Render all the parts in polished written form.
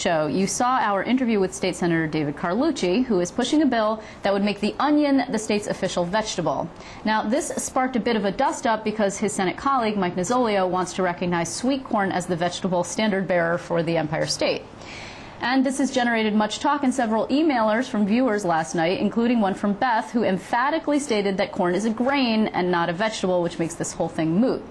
show, you saw our interview with State Senator David Carlucci, who is pushing a bill that would make the onion the state's official vegetable. Now, this sparked a bit of a dust-up because his Senate colleague, Mike Nozzolio, wants to recognize sweet corn as the vegetable standard bearer for the Empire State. And this has generated much talk and several emailers from viewers last night, including one from Beth, who emphatically stated that corn is a grain and not a vegetable, which makes this whole thing moot.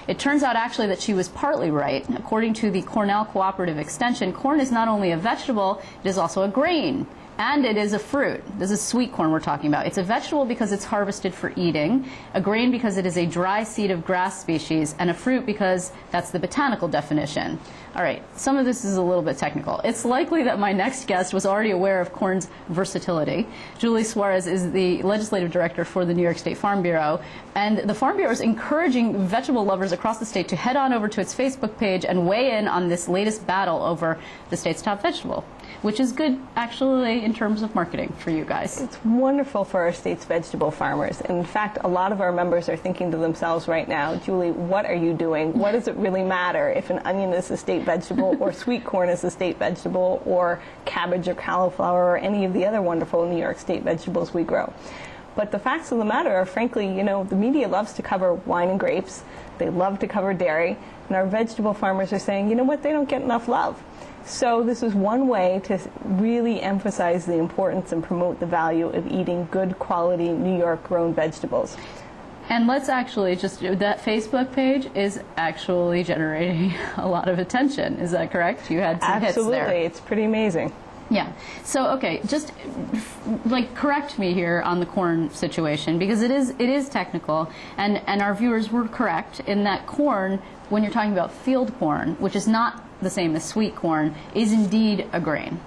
It turns out actually that she was partly right. According to the Cornell Cooperative Extension, corn is not only a vegetable, it is also a grain. And it is a fruit. This is sweet corn we're talking about. It's a vegetable because it's harvested for eating, a grain because it is a dry seed of grass species, and a fruit because that's the botanical definition. All right, some of this is a little bit technical. It's likely that my next guest was already aware of corn's versatility. Julie Suarez is the legislative director for the New York State Farm Bureau, and the Farm Bureau is encouraging vegetable lovers across the state to head on over to its Facebook page and weigh in on this latest battle over the state's top vegetable, which is good, actually, in terms of marketing for you guys. It's wonderful for our state's vegetable farmers. And in fact, a lot of our members are thinking to themselves right now, Julie, what are you doing? What does it really matter if an onion is a state vegetable or sweet corn is a state vegetable or cabbage or cauliflower or any of the other wonderful New York State vegetables we grow? But the facts of the matter are, frankly, you know, the media loves to cover wine and grapes. They love to cover dairy. And our vegetable farmers are saying, you know what, they don't get enough love. So this is one way to really emphasize the importance and promote the value of eating good quality New York grown vegetables. And let's actually just, that Facebook page is actually generating a lot of attention. Is that correct? You had some hits there. Absolutely, it's pretty amazing. Yeah. So, okay, just like correct me here on the corn situation, because it is technical, and our viewers were correct in that corn, when you're talking about field corn, which is not the same as sweet corn, is indeed a grain.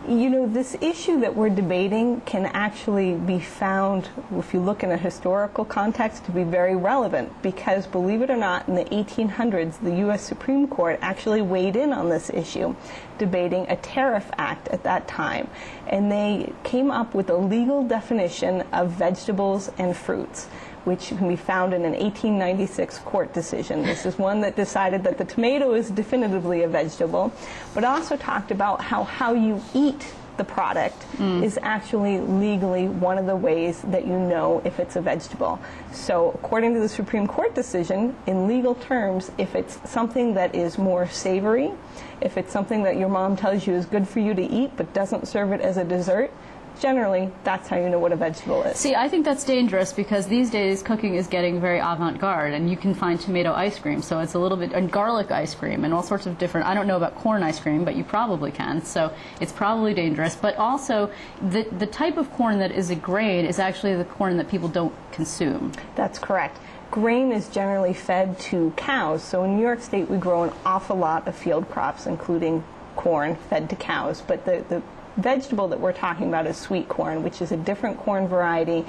You know, this issue that we're debating can actually be found, if you look in a historical context, to be very relevant, because believe it or not, in the 1800s, the U.S. Supreme Court actually weighed in on this issue, debating a tariff act at that time. And they came up with a legal definition of vegetables and fruits, which can be found in an 1896 court decision. This is one that decided that the tomato is definitively a vegetable, but also talked about how you eat the product is actually legally one of the ways that you know if it's a vegetable. So according to the Supreme Court decision, in legal terms, if it's something that is more savory, if it's something that your mom tells you is good for you to eat but doesn't serve it as a dessert, generally, that's how you know what a vegetable is. See, I think that's dangerous because these days cooking is getting very avant-garde, and you can find tomato ice cream, so it's a little bit, and garlic ice cream, and all sorts of different, I don't know about corn ice cream, but you probably can, so it's probably dangerous. But also, the type of corn that is a grain is actually the corn that people don't consume. That's correct. Grain is generally fed to cows, so in New York State we grow an awful lot of field crops, including corn fed to cows, but the vegetable that we're talking about is sweet corn, which is a different corn variety,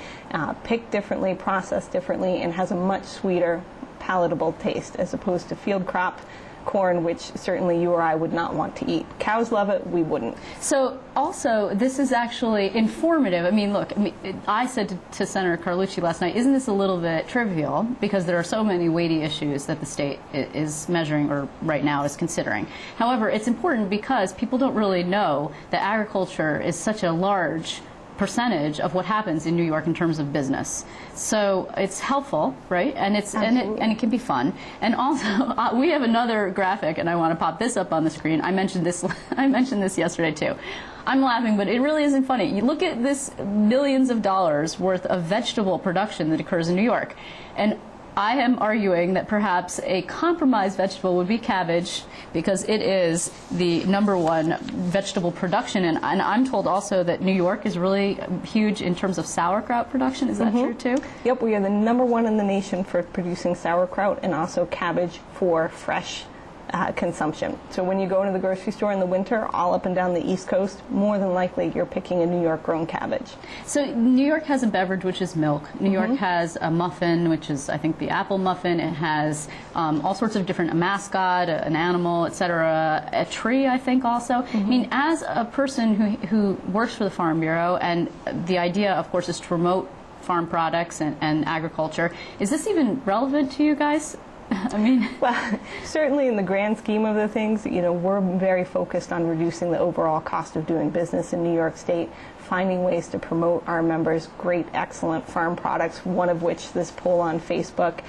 picked differently, processed differently, and has a much sweeter, palatable taste as opposed to field crop corn, which certainly you or I would not want to eat. Cows love it, we wouldn't. So also, this is actually informative. I mean, look, I said to Senator Carlucci last night, isn't this a little bit trivial? Because there are so many weighty issues that the state is measuring, or right now is considering. However, it's important because people don't really know that agriculture is such a large percentage of what happens in New York in terms of business. So it's helpful, right? And it can be fun. And also, we have another graphic, and I want to pop this up on the screen. I mentioned this yesterday too. I'm laughing, but it really isn't funny. You look at this millions of dollars worth of vegetable production that occurs in New York, and I am arguing that perhaps a compromised vegetable would be cabbage, because it is the #1 vegetable production. And I'm told also that New York is really huge in terms of sauerkraut production. Is that true too? Yep, we are the #1 in the nation for producing sauerkraut and also cabbage for fresh consumption. So when you go into the grocery store in the winter, all up and down the East Coast, more than likely you're picking a New York grown cabbage. So New York has a beverage, which is milk. New York has a muffin, which is, I think, the apple muffin. It has all sorts of different, a mascot, an animal, etc. A tree, I think, also. I mean, as a person who works for the Farm Bureau, and the idea, of course, is to promote farm products and agriculture, is this even relevant to you guys? I mean, Well, certainly in the grand scheme of the things, we're very focused on reducing the overall cost of doing business in New York State, finding ways to promote our members' great, excellent farm products, one of which this poll on Facebook.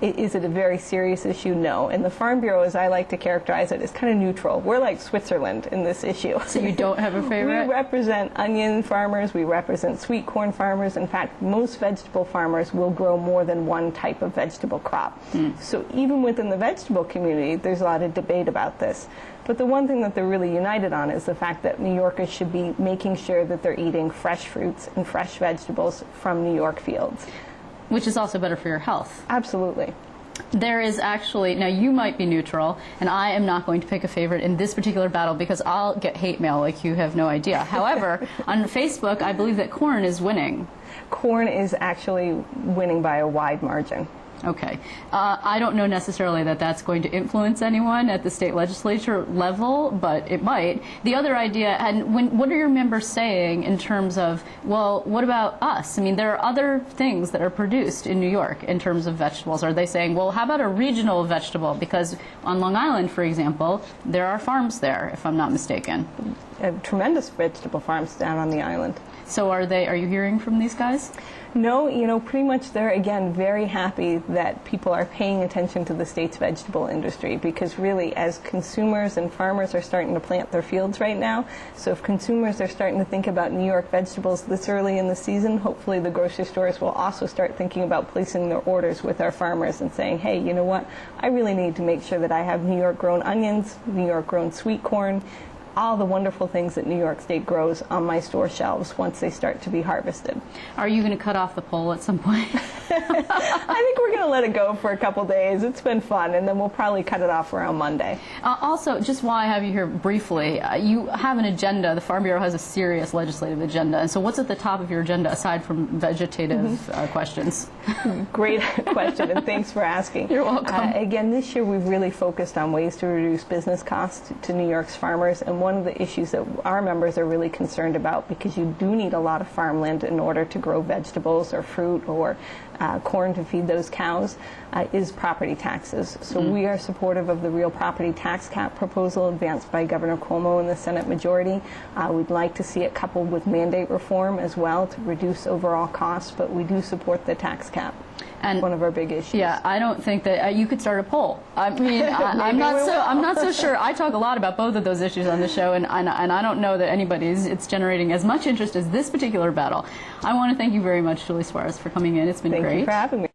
Is it a very serious issue? No. And the Farm Bureau, as I like to characterize it, is kind of neutral. We're like Switzerland in this issue. so you don't have a favorite? We represent onion farmers, we represent sweet corn farmers. In fact, most vegetable farmers will grow more than one type of vegetable crop. So even within the vegetable community, there's a lot of debate about this. But the one thing that they're really united on is the fact that New Yorkers should be making sure that they're eating fresh fruits and fresh vegetables from New York fields. Which is also better for your health. Absolutely. There is actually, now you might be neutral, and I am not going to pick a favorite in this particular battle because I'll get hate mail like you have no idea. However, on Facebook, I believe that corn is winning. Corn is actually winning by a wide margin. Okay. I don't know necessarily that that's going to influence anyone at the state legislature level, but it might. The other idea, and what are your members saying in terms of, well, what about us? I mean, there are other things that are produced in New York in terms of vegetables. Are they saying, well, how about a regional vegetable? Because on Long Island, for example, there are farms there, if I'm not mistaken. Tremendous vegetable farms down on the island. So are you hearing from these guys? No, pretty much they're, again, very happy that people are paying attention to the state's vegetable industry because really as consumers and farmers are starting to plant their fields right now, so if consumers are starting to think about New York vegetables this early in the season, hopefully the grocery stores will also start thinking about placing their orders with our farmers and saying, hey, you know what, I really need to make sure that I have New York grown onions, New York grown sweet corn, all the wonderful things that New York State grows on my store shelves once they start to be harvested. Are you going to cut off the poll at some point? I think we're going to let it go for a couple days. It's been fun, and then we'll probably cut it off around Monday. Also, just while I have you here briefly, you have an agenda. The Farm Bureau has a serious legislative agenda. And so what's at the top of your agenda aside from vegetative questions? Great question, and thanks for asking. You're welcome. Again, this year we've really focused on ways to reduce business costs to New York's farmers, and one of the issues that our members are really concerned about, because you do need a lot of farmland in order to grow vegetables or fruit or corn to feed those cows, is property taxes. So we are supportive of the real property tax cap proposal advanced by Governor Cuomo in the Senate majority. We'd like to see it coupled with mandate reform as well to reduce overall costs, but we do support the tax cap. And one of our big issues. Yeah, I don't think that you could start a poll. I mean, I'm not so sure. I talk a lot about both of those issues on the show, and I don't know that it's generating as much interest as this particular battle. I want to thank you very much, Julie Suarez, for coming in. It's been great. Thank you for having me.